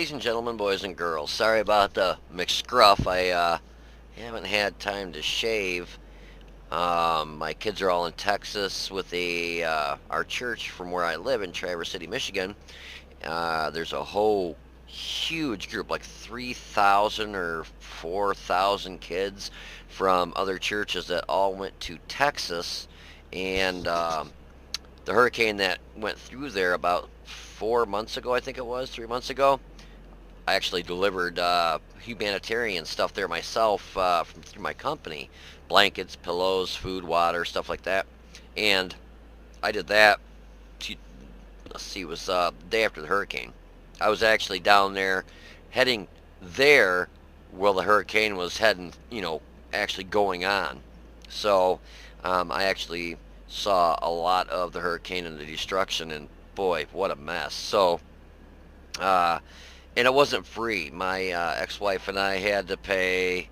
Ladies and gentlemen, boys and girls, sorry about the McScruff. I haven't had time to shave. My kids are all in Texas with our church from where I live in Traverse City, Michigan. There's a whole huge group, like 3,000 or 4,000 kids from other churches that all went to Texas, and the hurricane that went through there about 4 months ago, I think it was 3 months ago. I actually delivered humanitarian stuff there myself from through my company, blankets, pillows, food, water, stuff like that. And I did that. Let's see, it was the day after the hurricane. I was actually down there, heading there while the hurricane was heading, actually going on. So I actually saw a lot of the hurricane and the destruction, and boy, what a mess. So uh, and it wasn't free. My ex-wife and I had to pay,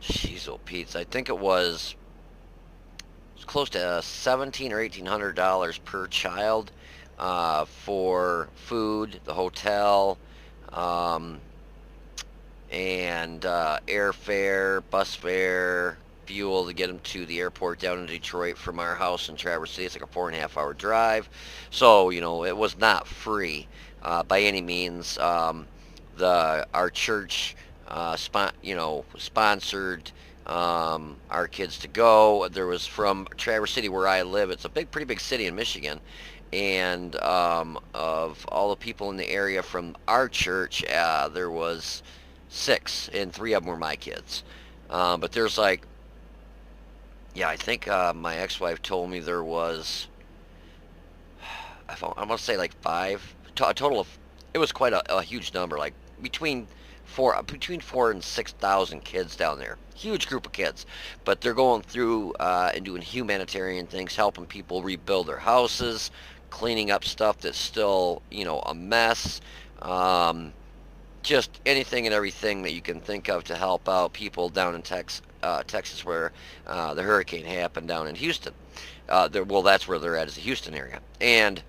jeez, oh Pete's, I think it was close to 17 or $1,800 per child for food, the hotel, um, and airfare, bus fare, fuel to get them to the airport down in Detroit from our house in Traverse City. It's like a 4.5 hour drive. So, it was not free by any means. Our church, sponsored our kids to go. There was from Traverse City where I live. It's a pretty big city in Michigan, and of all the people in the area from our church, there was six, and three of them were my kids. But there's like, yeah, I think my ex-wife told me there was, I'm gonna say like five, a total of, it was quite a huge number, like between between 4 and 6,000 kids down there. Huge group of kids, but they're going through and doing humanitarian things, helping people rebuild their houses, cleaning up stuff that's still, a mess. Um, just anything and everything that you can think of to help out people down in Texas, where the hurricane happened down in Houston. Well, that's where they're at, is the Houston area. And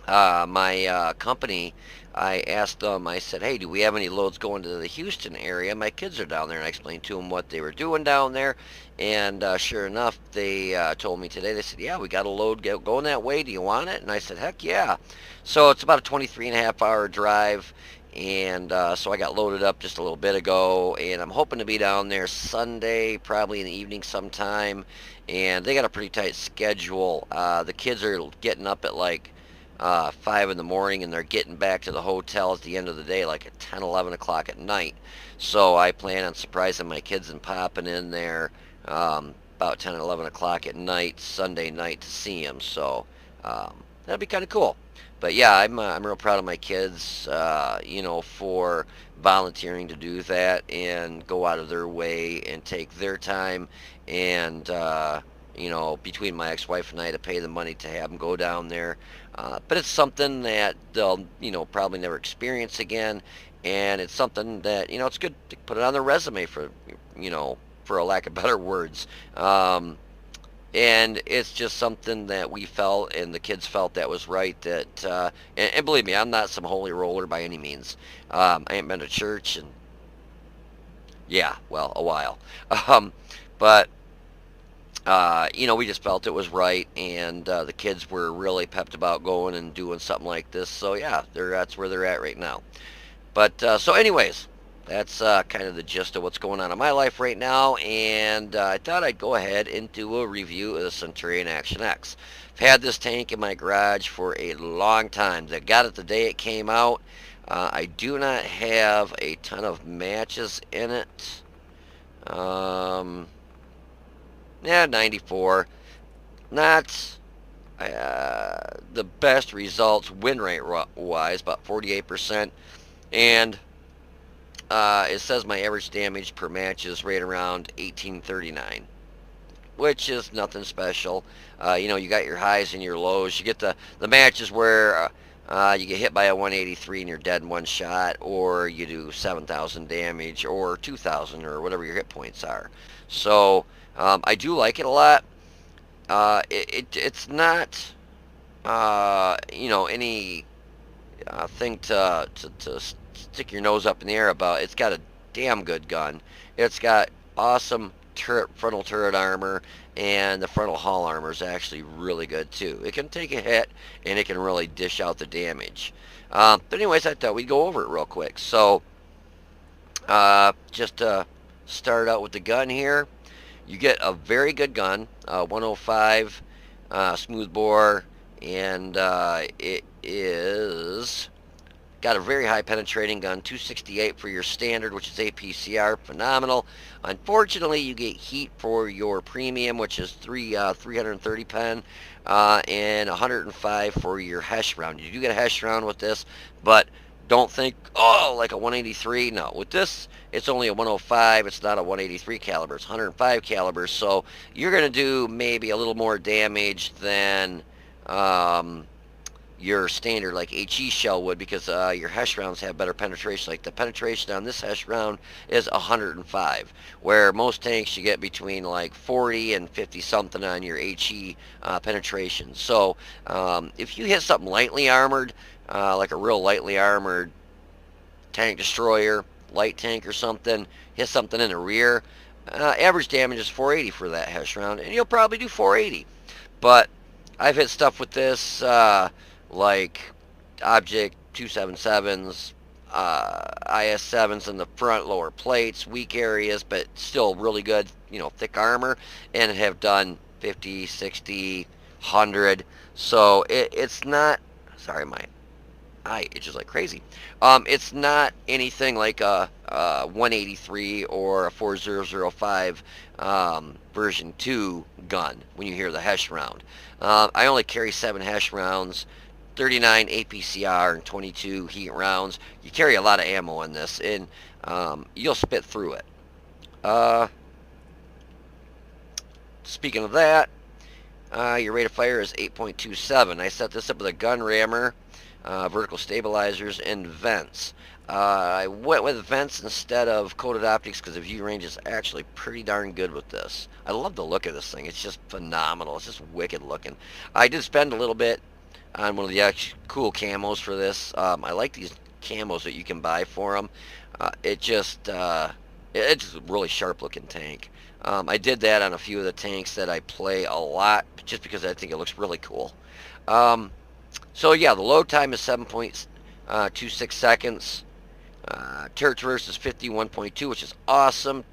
my company, I asked them, I said, hey, do we have any loads going to the Houston area? My kids are down there, and I explained to them what they were doing down there. And sure enough, they told me today, they said, yeah, we got a load going that way. Do you want it? And I said, heck yeah. So it's about a 23.5 hour drive. And so I got loaded up just a little bit ago, and I'm hoping to be down there Sunday, probably in the evening sometime. And they got a pretty tight schedule. The kids are getting up at like 5 in the morning, and they're getting back to the hotel at the end of the day, like at 10, 11 o'clock at night. So I plan on surprising my kids and popping in there about 10 and 11 o'clock at night, Sunday night, to see them. So that'd be kind of cool. But yeah, I'm real proud of my kids, for volunteering to do that and go out of their way and take their time and between my ex-wife and I, to pay the money to have them go down there. But it's something that they'll, probably never experience again, and it's something that, it's good to put it on their resume, for a lack of better words. And it's just something that we felt, and the kids felt that was right. And believe me, I'm not some holy roller by any means. I ain't been to church, and yeah, well, a while. Um, but we just felt it was right, and the kids were really pepped about going and doing something like this. So yeah, that's where they're at right now. But so, anyways, that's kind of the gist of what's going on in my life right now, and I thought I'd go ahead and do a review of the Centurion Action X. I've had this tank in my garage for a long time. I got it the day it came out. I do not have a ton of matches in it. Yeah, 94. Not the best results win rate wise, about 48%. And it says my average damage per match is right around 1839, which is nothing special. You got your highs and your lows. You get the matches where you get hit by a 183 and you're dead in one shot, or you do 7,000 damage, or 2,000, or whatever your hit points are. So I do like it a lot. It's not any thing to stick your nose up in the air about. It's got a damn good gun. It's got awesome frontal turret armor, and the frontal hull armor is actually really good too. It can take a hit, and it can really dish out the damage. But anyways, I thought we'd go over it real quick. So just start out with the gun here. You get a very good gun, 105 smoothbore, and it is got a very high penetrating gun, 268 for your standard, which is APCR, phenomenal. Unfortunately, you get heat for your premium, which is 330 pen, and 105 for your HESH round. You do get a HESH round with this, but don't think, oh, like a 183. No, with this, it's only a 105. It's not a 183 caliber. It's 105 caliber, so you're going to do maybe a little more damage than your standard like HE shell would, because your HESH rounds have better penetration. Like the penetration on this HESH round is 105, where most tanks you get between like 40 and 50 something on your HE penetration. So if you hit something lightly armored, like a real lightly armored tank destroyer, light tank or something, hit something in the rear, average damage is 480 for that HESH round, and you'll probably do 480. But I've hit stuff with this like Object 277s, IS-7s in the front lower plates, weak areas, but still really good, thick armor, and have done 50, 60, 100. So it's not, sorry, my eye itches like crazy. It's not anything like a 183 or a 4005 version 2 gun when you hear the HESH round. I only carry 7 HESH rounds, 39 APCR, and 22 heat rounds. You carry a lot of ammo in this, and you'll spit through it. Speaking of that, your rate of fire is 8.27. I set this up with a gun rammer, vertical stabilizers, and vents. I went with vents instead of coated optics because the view range is actually pretty darn good with this. I love the look of this thing. It's just phenomenal. It's just wicked looking. I did spend a little bit on one of the cool camos for this. I like these camos that you can buy for them. It's just a really sharp looking tank. I did that on a few of the tanks that I play a lot just because I think it looks really cool. So yeah, the load time is 7.26 seconds. Turret traverse is 51.2, which is awesome.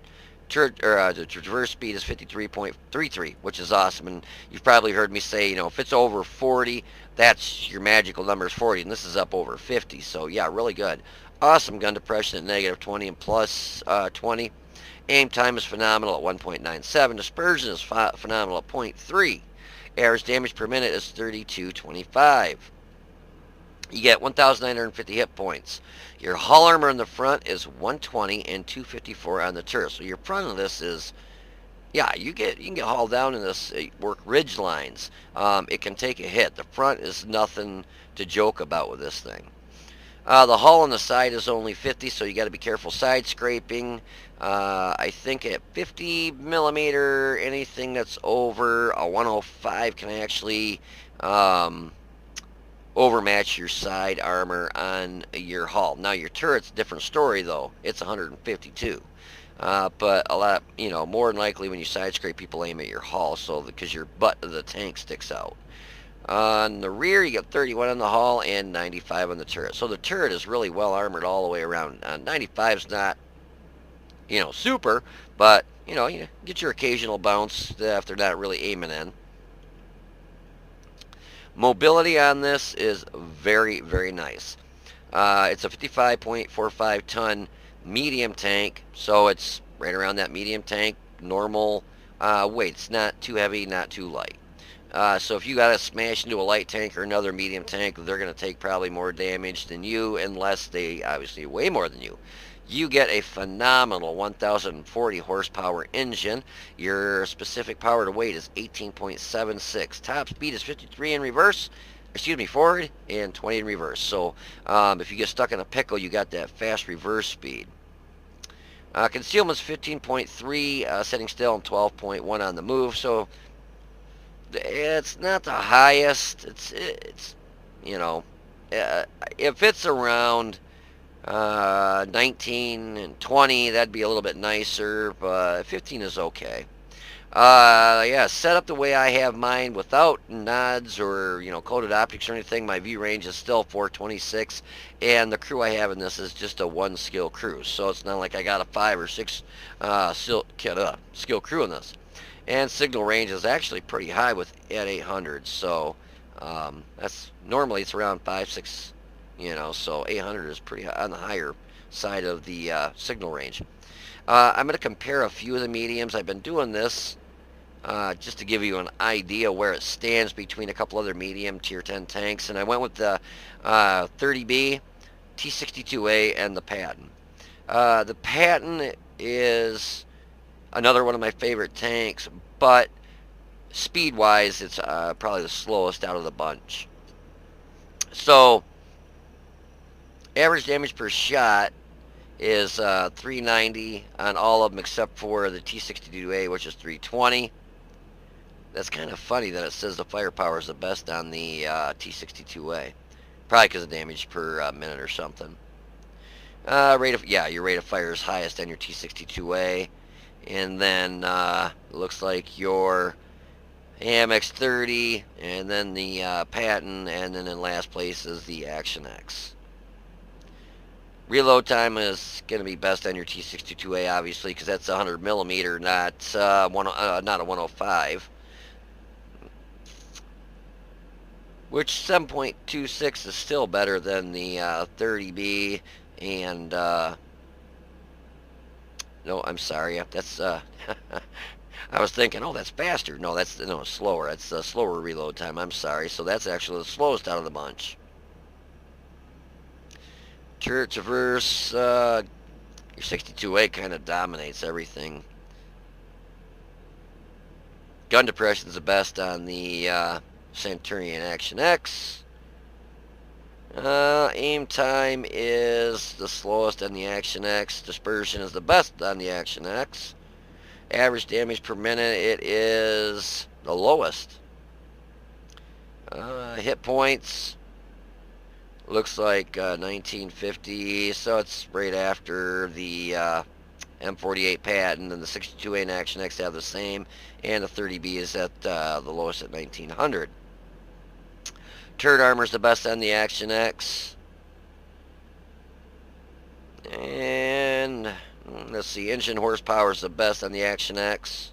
The traverse speed is 53.33, which is awesome. And you've probably heard me say, if it's over 40, that's your magical number is 40, and this is up over 50. So yeah, really good. Awesome gun depression at negative 20 and plus 20. Aim time is phenomenal at 1.97. Dispersion is phenomenal at 0.3. Average damage per minute is 32.25. You get 1,950 hit points. Your hull armor in the front is 120 and 254 on the turret. So your front of this is, yeah, you can get hauled down in this. Work ridge lines. It can take a hit. The front is nothing to joke about with this thing. The hull on the side is only 50, so you got to be careful side scraping. I think at 50 millimeter, anything that's over a 105 can actually overmatch your side armor on your hull. Now your turret's a different story though. It's 152. But a lot, more than likely when you side scrape, people aim at your hull, so because your butt of the tank sticks out. On the rear, you get 31 on the hull and 95 on the turret. So the turret is really well armored all the way around. 95's not, super, but, you get your occasional bounce if they're not really aiming in. Mobility on this is very, very nice. It's a 55.45 ton medium tank, so it's right around that medium tank normal weight. It's not too heavy, not too light. So if you got to smash into a light tank or another medium tank, they're going to take probably more damage than you, unless they obviously weigh more than you. You get a phenomenal 1,040 horsepower engine. Your specific power to weight is 18.76. Top speed is 53 in reverse, forward, and 20 in reverse. So if you get stuck in a pickle, you got that fast reverse speed. Concealment's 15.3, sitting still, and 12.1 on the move. So it's not the highest. It's if it's around 19 and 20, that'd be a little bit nicer, but 15 is okay. Yeah, set up the way I have mine without nods or, coated optics or anything. My view range is still 426, and the crew I have in this is just a one skill crew. So it's not like I got a 5 or 6 skill crew in this. And signal range is actually pretty high at 800. So that's normally it's around 5, 6, so 800 is pretty high, on the higher side of the signal range. I'm going to compare a few of the mediums. I've been doing this just to give you an idea where it stands between a couple other medium tier 10 tanks, and I went with the 30B, T62A, and the Patton. The Patton is another one of my favorite tanks, but speed-wise, it's probably the slowest out of the bunch. So, average damage per shot is 390 on all of them except for the T62A, which is 320. That's kind of funny that it says the firepower is the best on the T62A. Probably because of damage per minute or something. Your rate of fire is highest on your T62A. And then looks like your AMX-30, and then the Patton, and then in last place is the Action X. Reload time is going to be best on your T62A, obviously, because that's 100 millimeter, not a 105. Which 7.26 is still better than the 30B, and no, I'm sorry, that's I was thinking, oh, that's faster. No, that's slower. That's a slower reload time. I'm sorry. So that's actually the slowest out of the bunch. Turret traverse, your 62A kind of dominates everything. Gun depression is the best on the Centurion Action X. Aim time is the slowest on the Action X. Dispersion is the best on the Action X. Average damage per minute, it is the lowest. Hit points looks like 1950, so it's right after the M48 Patton, and the 62A and Action X have the same, and the 30B is at the lowest at 1900. Turret armor is the best on the Action X. And let's see, engine horsepower is the best on the Action X.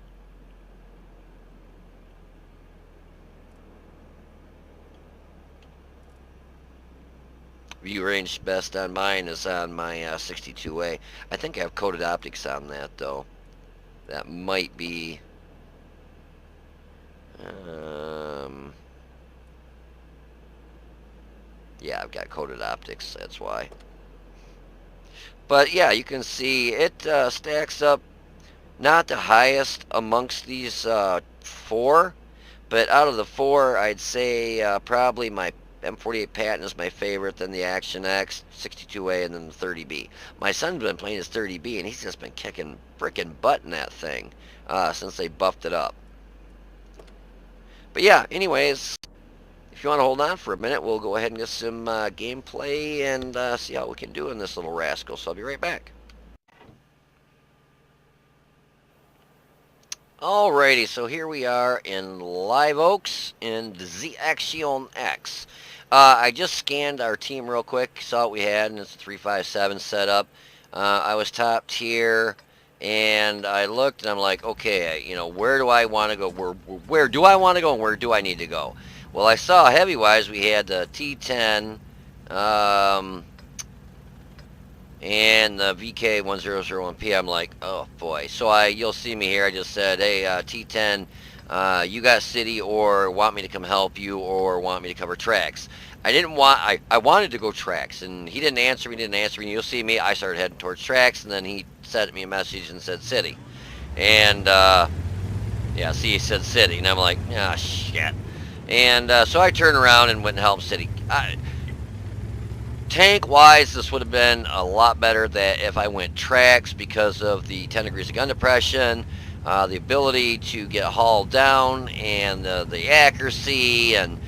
View range best on mine is on my 62A. I think I have coated optics on that, though. That might be... yeah, I've got coated optics, that's why. But yeah, you can see it stacks up not the highest amongst these 4, but out of the 4, I'd say probably my M48 Patton is my favorite, then the Action X, 62A, and then the 30B. My son's been playing his 30B, and he's just been kicking frickin' butt in that thing since they buffed it up. But yeah, anyways, if you want to hold on for a minute, we'll go ahead and get some gameplay and see how we can do in this little rascal. So I'll be right back. Alrighty, so here we are in Live Oaks in the Action X. I just scanned our team real quick, saw what we had, and it's a 357 setup. I was top tier, and I looked, and I'm like, okay, where do I want to go? Where do I want to go, and where do I need to go? Well, I saw heavy-wise we had the T10 and the VK1001P. I'm like, oh boy. So you'll see me here. I just said, hey, T10, you got city or want me to come help you or want me to cover tracks. I wanted to go tracks, and he didn't answer me, and you'll see me. I started heading towards tracks, and then he sent me a message and said city. And, yeah, see, he said city, and I'm like, ah, shit. And so I turned around and went and helped city. Tank-wise, this would have been a lot better that if I went tracks because of the 10 degrees of gun depression, the ability to get hauled down, and the accuracy, and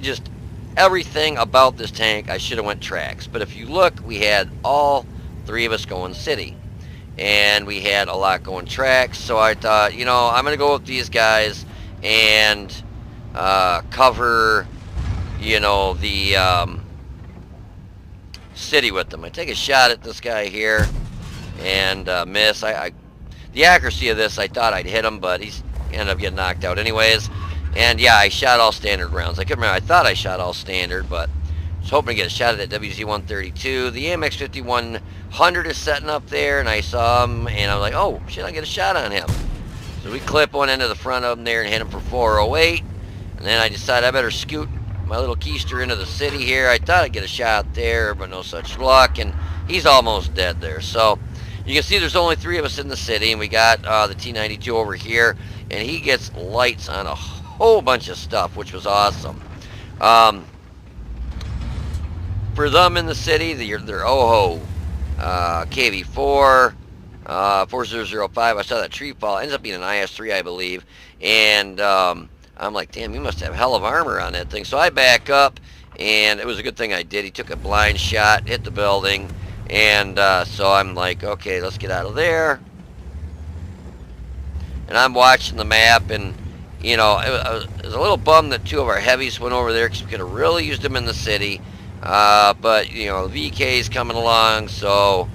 just everything about this tank, I should have went tracks. But if you look, we had all three of us going city. And we had a lot going tracks. So I thought, you know, I'm going to go with these guys and cover, you know, the city with them. I take a shot at this guy here and miss. The accuracy of this, I thought I'd hit him, but he's ended up getting knocked out anyways. And yeah, I shot all standard rounds. I couldn't remember. I thought I shot all standard, but I was hoping to get a shot at that WZ-132. The AMX 5100 is setting up there, and I saw him, and I was like, oh, shit, I get a shot on him. So we clip one end of the front of him there and hit him for 408. And then I decided I better scoot my little keister into the city here. I thought I'd get a shot there, but no such luck, and he's almost dead there. So you can see there's only three of us in the city, and we got the T-92 over here, and he gets lights on a whole bunch of stuff, which was awesome. For them in the city, they're OHO, KV-4, 4005. I saw that tree fall. Ends up being an IS-3, I believe, and I'm like, damn, you must have hell of armor on that thing. So I back up, and it was a good thing I did. He took a blind shot, hit the building, and so I'm like, okay, let's get out of there. And I'm watching the map, and you know, I was a little bummed that two of our heavies went over there because we could have really used them in the city. But you know, the VK's coming along, so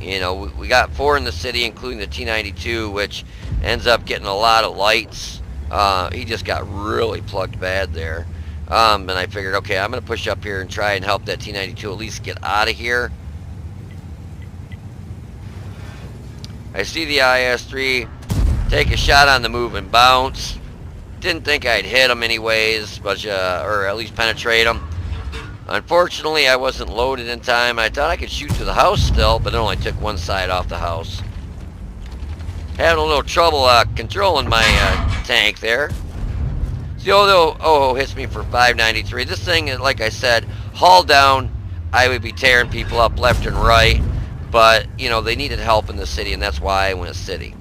you know, we got four in the city, including the T-92, which ends up getting a lot of lights. He just got really plugged bad there. And I figured, okay, I'm going to push up here and try and help that T-92 at least get out of here. I see the IS-3, take a shot on the move and bounce. Didn't think I'd hit him anyways, but or at least penetrate him. Unfortunately, I wasn't loaded in time. I thought I could shoot to the house still, but it only took one side off the house. Having a little trouble controlling my tank there. So the OHO hits me for 593. This thing, like I said, hull down, I would be tearing people up left and right. But, you know, they needed help in the city, and that's why I went city.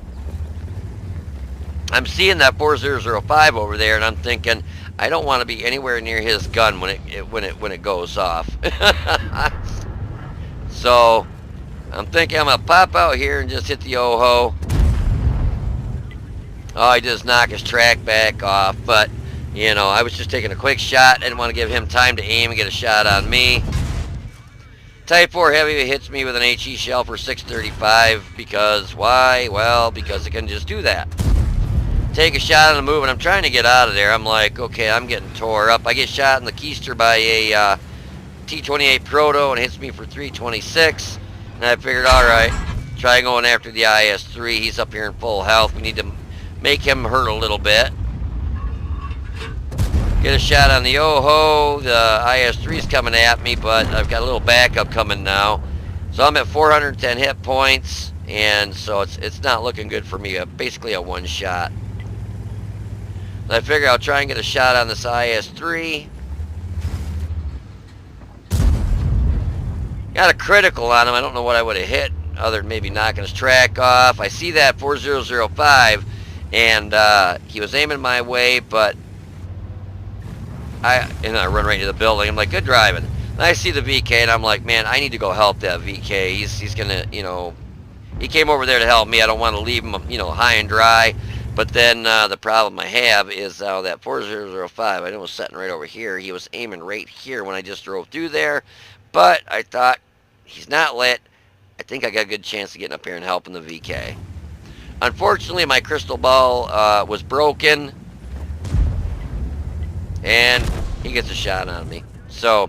I'm seeing that 4005 over there, and I'm thinking, I don't want to be anywhere near his gun when it goes off. So I'm thinking I'm gonna pop out here and just hit the OHO. Oh, he just knocked his track back off, but you know, I was just taking a quick shot. I didn't want to give him time to aim and get a shot on me. Type 4 Heavy hits me with an HE shell for 635 because why? Well, because it can just do that. Take a shot on the move, and I'm trying to get out of there. I'm like, okay, I'm getting tore up. I get shot in the keister by a T-28 Proto, and hits me for 326. And I figured, all right, try going after the IS-3. He's up here in full health. We need to make him hurt a little bit. Get a shot on the OHO. The IS-3's coming at me, but I've got a little backup coming now. So I'm at 410 hit points, and so it's not looking good for me. Basically a one shot. I figure I'll try and get a shot on this IS-3. Got a critical on him. I don't know what I would have hit other than maybe knocking his track off. I see that 4005, and he was aiming my way, but I run right into the building. I'm like, good driving. And I see the VK, and I'm like, man, I need to go help that VK. He's gonna, you know, he came over there to help me. I don't want to leave him, you know, high and dry. But then the problem I have is that 4005, I know was sitting right over here. He was aiming right here when I just drove through there. But I thought, he's not lit. I think I got a good chance of getting up here and helping the VK. Unfortunately, my crystal ball was broken. And he gets a shot on me. So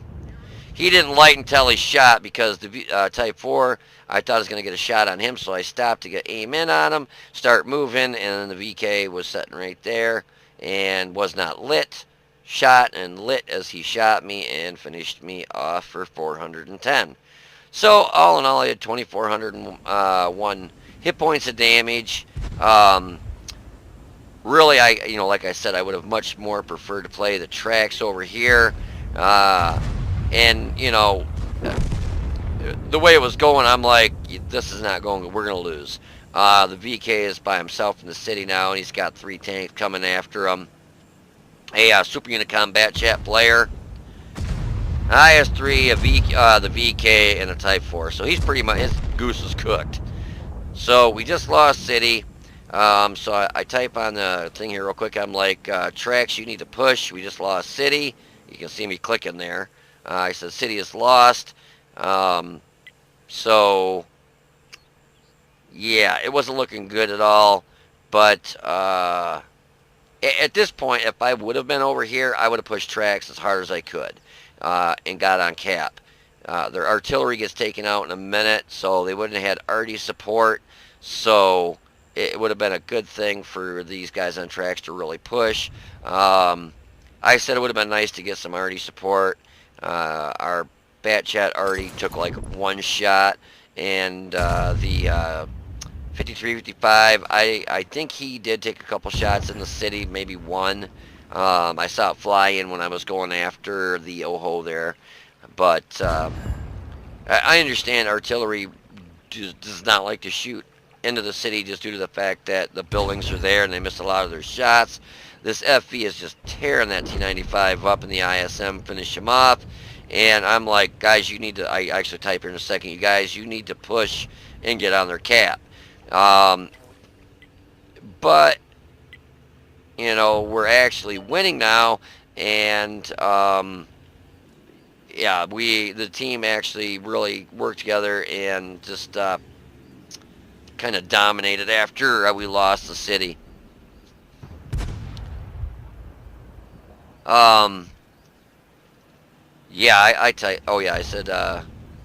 he didn't light until he shot because the Type 4, I thought I was going to get a shot on him, so I stopped to get aim in on him, start moving, and the VK was sitting right there and was not lit. Shot and lit as he shot me and finished me off for 410. So all in all, I had 2,401 hit points of damage. Really, you know, like I said, I would have much more preferred to play the tracks over here. And, you know, the way it was going, I'm like, this is not going good. We're going to lose. The VK is by himself in the city now, and he's got 3 tanks coming after him. A Super Unit Combat Chat player. IS-3, the VK, and a Type 4. So he's pretty much, his goose is cooked. So we just lost city. So I type on the thing here real quick. I'm like, tracks, you need to push. We just lost city. You can see me clicking there. I said city is lost. Um, so yeah, it wasn't looking good at all. But at this point, if I would have been over here, I would have pushed tracks as hard as I could and got on cap. Their artillery gets taken out in a minute, so they wouldn't have had arty support. So it would have been a good thing for these guys on tracks to really push. I said it would have been nice to get some arty support. Our bat chat already took like one shot, and the 53, 55. I think he did take a couple shots in the city, maybe one. I saw it fly in when I was going after the Oho there. But I understand artillery does not like to shoot into the city just due to the fact that the buildings are there and they miss a lot of their shots. This FV is just tearing that T-95 up in the ISM, finish him off. And I'm like, guys, you need to, I actually type here in a second, you guys, you need to push and get on their cap. Um, but, you know, we're actually winning now, and yeah, the team actually really worked together and just kind of dominated after we lost the city. Yeah, oh yeah, I said,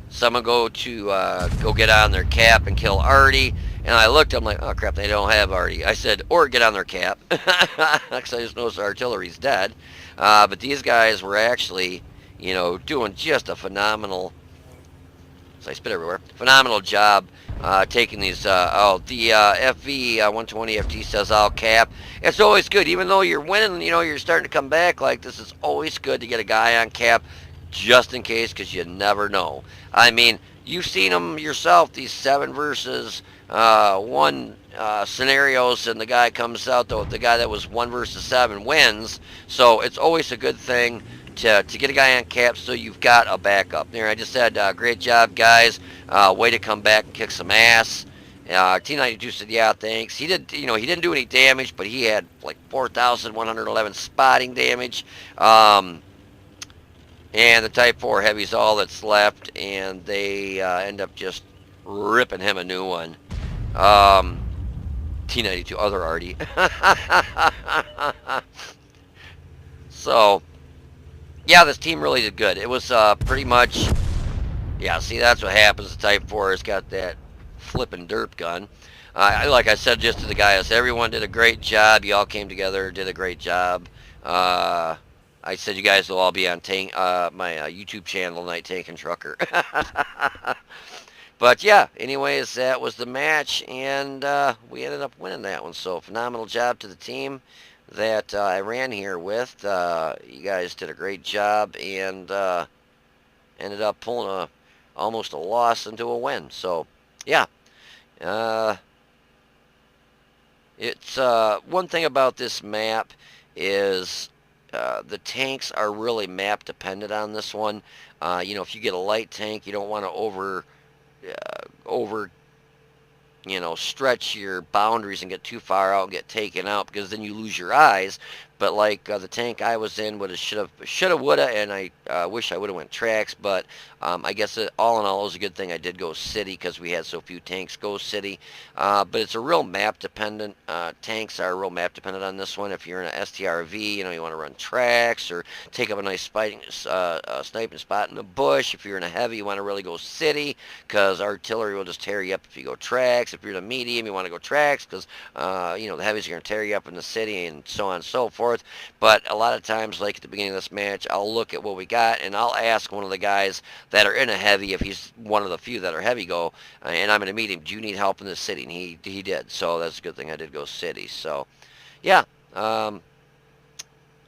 someone go get on their cap and kill Artie. And I looked, I'm like, oh crap, they don't have Artie. I said, or get on their cap. Because I just noticed the artillery's dead. But these guys were actually, you know, doing just a phenomenal, so I spit everywhere, phenomenal job taking these, the FV 120 FT says I'll cap. It's always good, even though you're winning, you know, you're starting to come back like this, is always good to get a guy on cap just in case, because you never know. I mean, you've seen them yourself, these 7 versus 1 scenarios, and the guy comes out, the guy that was 1 versus 7 wins. So it's always a good thing to get a guy on cap so you've got a backup. There, I just said, great job, guys. Way to come back and kick some ass. T92 said, yeah, thanks. He did, you know, he didn't do any damage, but he had like 4,111 spotting damage. And the Type 4 Heavy's all that's left, and they end up just ripping him a new one. T92, other Artie. So, yeah, this team really did good. It was pretty much, yeah, see, that's what happens. The Type 4 has got that flippin' derp gun. Like I said just to the guys, everyone did a great job. You all came together, did a great job. I said you guys will all be on my YouTube channel, Night Tank and Trucker. But yeah, anyways, that was the match, and we ended up winning that one. So phenomenal job to the team that I ran here with. You guys did a great job, and ended up pulling almost a loss into a win. So yeah, it's one thing about this map is the tanks are really map dependent on this one. You know, if you get a light tank, you don't want to over you know, stretch your boundaries and get too far out and get taken out, because then you lose your eyes. But like the tank I was in shoulda, woulda, and I wish I woulda went tracks. But I guess all in all, it was a good thing I did go city, because we had so few tanks go city. But it's a real map dependent. Tanks are real map dependent on this one. If you're in an STRV, you know, you want to run tracks or take up a nice sniping spot in the bush. If you're in a heavy, you want to really go city, because artillery will just tear you up if you go tracks. If you're in a medium, you want to go tracks, because you know, the heavies are going to tear you up in the city, and so on and so forth. But a lot of times, like at the beginning of this match, I'll look at what we got, and I'll ask one of the guys that are in a heavy, if he's one of the few that are heavy, go, and I'm in a medium, do you need help in the city? And he did, so that's a good thing I did go city. So yeah,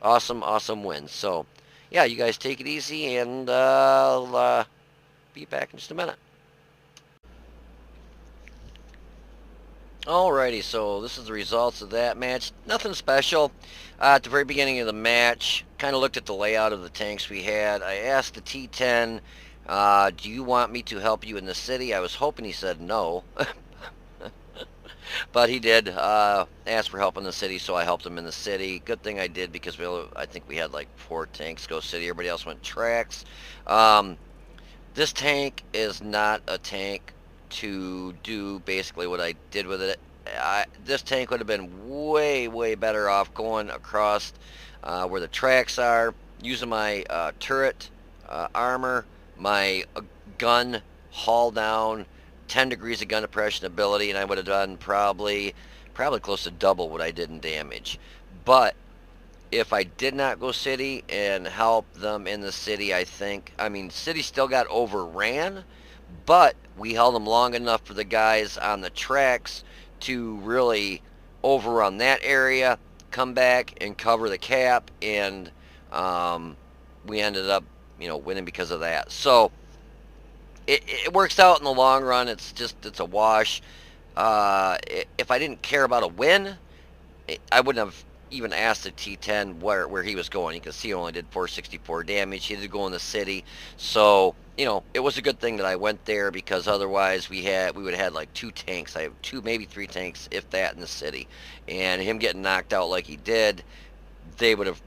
awesome win. So yeah, you guys take it easy, and I'll be back in just a minute. Alrighty, so this is the results of that match. Nothing special. At the very beginning of the match, kind of looked at the layout of the tanks we had. I asked the T10, do you want me to help you in the city? I was hoping he said no. But he did ask for help in the city, so I helped him in the city. Good thing I did because I think we had like 4 tanks go city. Everybody else went tracks. Um, this tank is not a tank to do basically what I did with it. This tank would have been way, way better off going across where the tracks are, using my turret armor, my gun haul down, 10 degrees of gun depression ability, and I would have done probably close to double what I did in damage. But if I did not go city and help them in the city, I mean, city still got overran, but we held them long enough for the guys on the tracks to really overrun that area, come back and cover the cap, and we ended up, winning because of that. So it works out in the long run. It's a wash. If I didn't care about a win, I wouldn't have even asked the T10 where he was going. You can see he only did 464 damage. He did go in the city, so it was a good thing that I went there, because otherwise we would have had like 2 tanks. I have 2, maybe 3 tanks, if that, in the city, and him getting knocked out like he did, they would have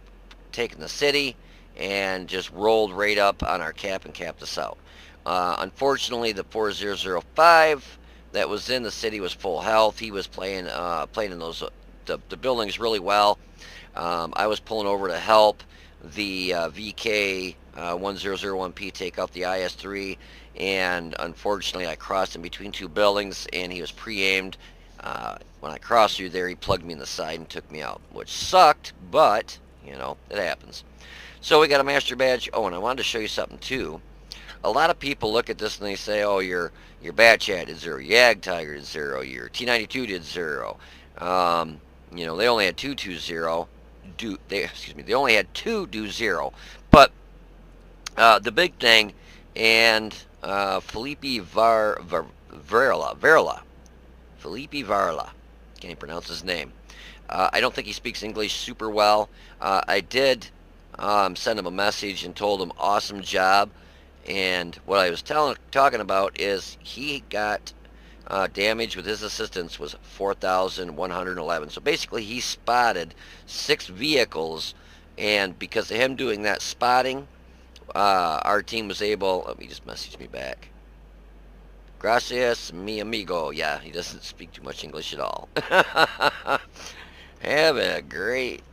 taken the city and just rolled right up on our cap and capped us out. Unfortunately, the 4005 that was in the city was full health. He was playing in those the buildings really well. I was pulling over to help the VK 1001P take out the IS-3, and unfortunately I crossed in between 2 buildings, and he was pre-aimed. When I crossed through there, he plugged me in the side and took me out, which sucked, but it happens. So we got a master badge. Oh, and I wanted to show you something too. A lot of people look at this and they say, oh, your Batchat did 0, your Jagdtiger did 0, your T92 did 0. They only had 220. They only had 2 do 0. But the big thing, and Felipe Varela, Felipe Varela, can't even pronounce his name. I don't think he speaks English super well. I did send him a message and told him awesome job. And what I was talking about is he got damage with his assistance was 4,111. So basically he spotted 6 vehicles, and because of him doing that spotting, our team was able, let me just message me back. Gracias, mi amigo. Yeah, he doesn't speak too much English at all. Have a great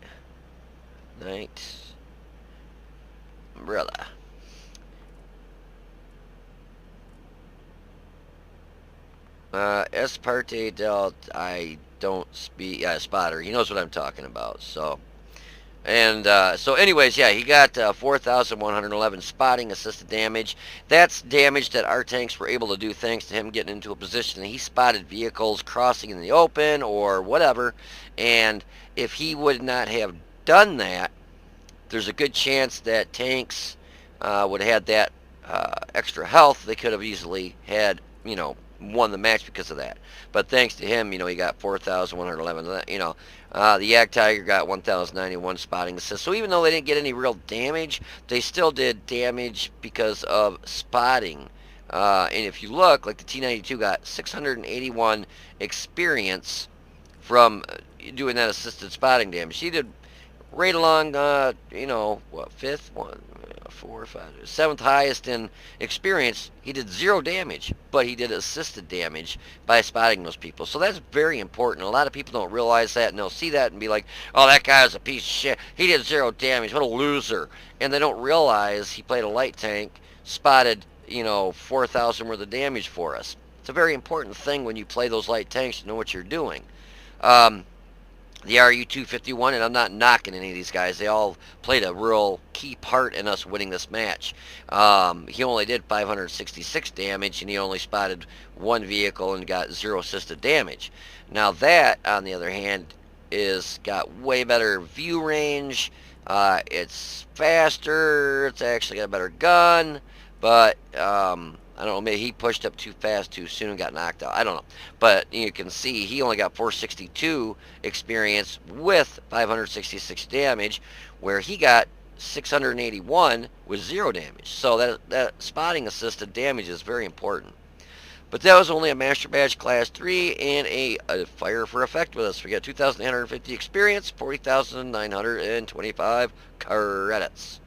night, brother. Es parte del, I don't speak, spotter. He knows what I'm talking about. So, and so anyways, yeah, he got 4,111 spotting assisted damage. That's damage that our tanks were able to do thanks to him getting into a position. He spotted vehicles crossing in the open or whatever, and if he would not have done that, there's a good chance that tanks would have had that extra health. They could have easily had, won the match because of that. But thanks to him, he got 4,111. The Jagdtiger got 1,091 spotting assist. So even though they didn't get any real damage, they still did damage because of spotting. And if you look, like the T92 got 681 experience from doing that assisted spotting damage. He did right along, fifth one, 4, 5, 7th highest in experience. He did 0 damage, but he did assisted damage by spotting those people. So that's very important. A lot of people don't realize that, and they'll see that and be like, oh, that guy was a piece of shit. He did 0 damage. What a loser. And they don't realize he played a light tank, spotted, 4,000 worth of damage for us. It's a very important thing when you play those light tanks to know what you're doing. The RU-251, and I'm not knocking any of these guys. They all played a real key part in us winning this match. He only did 566 damage, and he only spotted 1 vehicle and got 0 assisted damage. Now that, on the other hand, is got way better view range. It's faster. It's actually got a better gun. But I don't know, maybe he pushed up too fast too soon and got knocked out. I don't know. But you can see he only got 462 experience with 566 damage, where he got 681 with 0 damage. So that spotting assisted damage is very important. But that was only a Master Badge Class 3 and a Fire for Effect with us. We got 2,850 experience, 40,925 credits.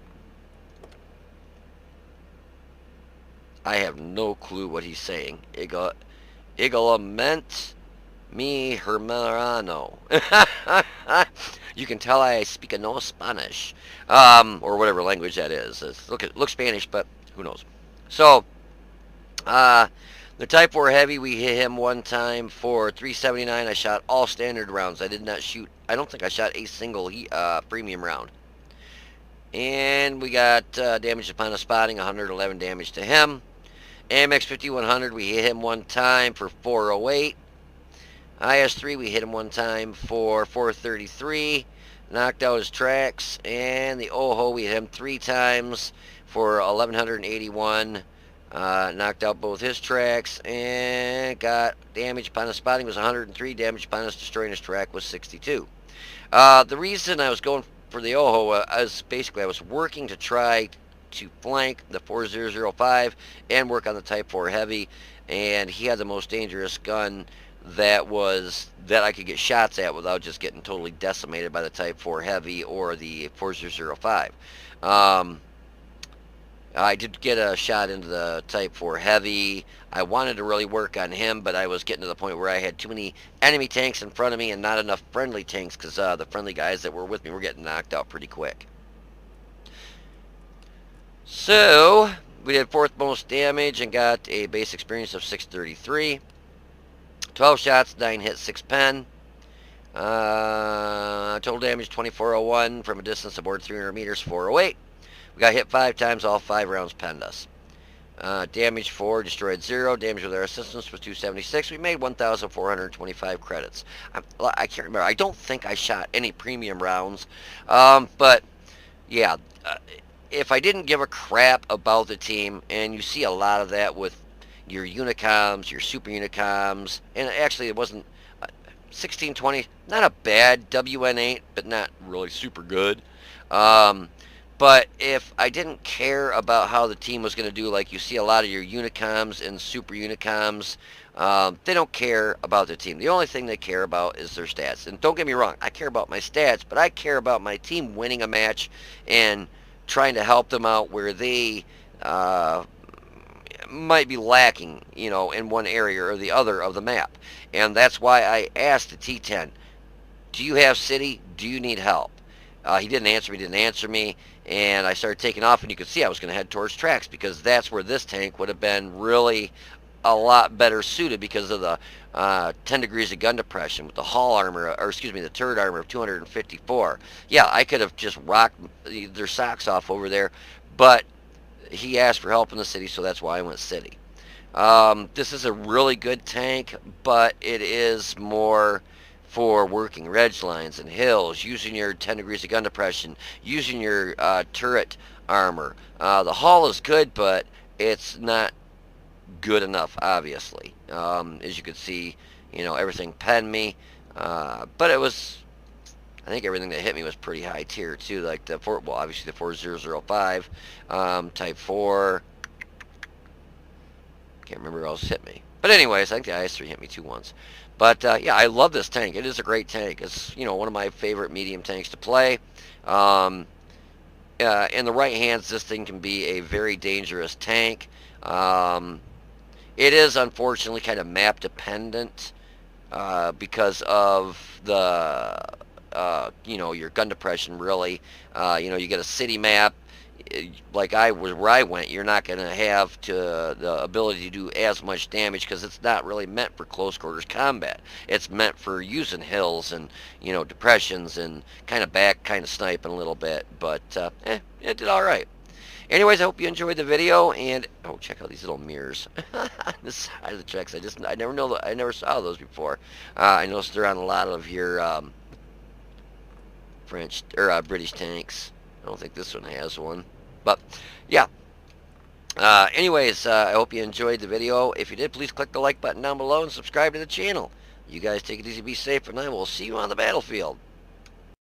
I have no clue what he's saying. Igolament mi hermano. You can tell I speak no Spanish. Or whatever language that is. Look Spanish, but who knows. So, the Type 4 Heavy, we hit him one time for 379. I shot all standard rounds. I did not shoot, I don't think I shot a single premium round. And we got damage upon a spotting, 111 damage to him. AMX 5100, we hit him one time for 408. IS-3, we hit him one time for 433. Knocked out his tracks. And the OHO, we hit him 3 times for 1181. Knocked out both his tracks and got damage upon his spotting was 103. Damage upon his destroying his track was 62. The reason I was going for the OHO is basically I was working to try to flank the 4005 and work on the Type 4 Heavy, and he had the most dangerous gun that I could get shots at without just getting totally decimated by the Type 4 Heavy or the 4005. I did get a shot into the Type 4 Heavy. I wanted to really work on him, but I was getting to the point where I had too many enemy tanks in front of me and not enough friendly tanks because the friendly guys that were with me were getting knocked out pretty quick. So, we did 4th most damage and got a base experience of 633. 12 shots, 9 hits, 6 pen. Total damage 2401 from a distance aboard 300 meters, 408. We got hit 5 times, all 5 rounds penned us. Damage 4, destroyed 0. Damage with our assistance was 276. We made 1,425 credits. I can't remember. I don't think I shot any premium rounds. But, yeah, if I didn't give a crap about the team, and you see a lot of that with your Unicoms, your Super Unicoms, and actually it wasn't 1620, not a bad WN8, but not really super good. But if I didn't care about how the team was going to do, like you see a lot of your Unicoms and Super Unicoms, they don't care about their team. The only thing they care about is their stats. And don't get me wrong, I care about my stats, but I care about my team winning a match and trying to help them out where they might be lacking, you know, in one area or the other of the map. And that's why I asked the T10, do you have city? Do you need help? He didn't answer me, and I started taking off, and you could see I was going to head towards tracks because that's where this tank would have been really a lot better suited because of the 10 degrees of gun depression with the hull armor, or excuse me, the turret armor of 254. Yeah, I could have just rocked their socks off over there, but he asked for help in the city, so that's why I went city. This is a really good tank, but it is more for working ridge lines and hills, using your 10 degrees of gun depression, using your turret armor. The hull is good, but it's not good enough, obviously. As you can see, you know, everything penned me, but it was, I think everything that hit me was pretty high tier too, like the well, obviously the 4005, Type 4. Can't remember who else hit me. But anyways, I think the IS-3 hit me 2 once. But yeah, I love this tank. It is a great tank. It's, you know, one of my favorite medium tanks to play. In the right hands, this thing can be a very dangerous tank. It is unfortunately kind of map dependent because of the you know, your gun depression. Really, you know, you get a city map. Like where I went, you're not going to have the ability to do as much damage because it's not really meant for close quarters combat. It's meant for using hills and, you know, depressions and kind of sniping a little bit. But it did all right. Anyways, I hope you enjoyed the video, and oh, check out these little mirrors on the side of the tracks. I never saw those before. I noticed they're on a lot of your French or British tanks. I don't think this one has one. But, yeah. Anyways, I hope you enjoyed the video. If you did, please click the like button down below and subscribe to the channel. You guys take it easy, be safe, and I will see you on the battlefield.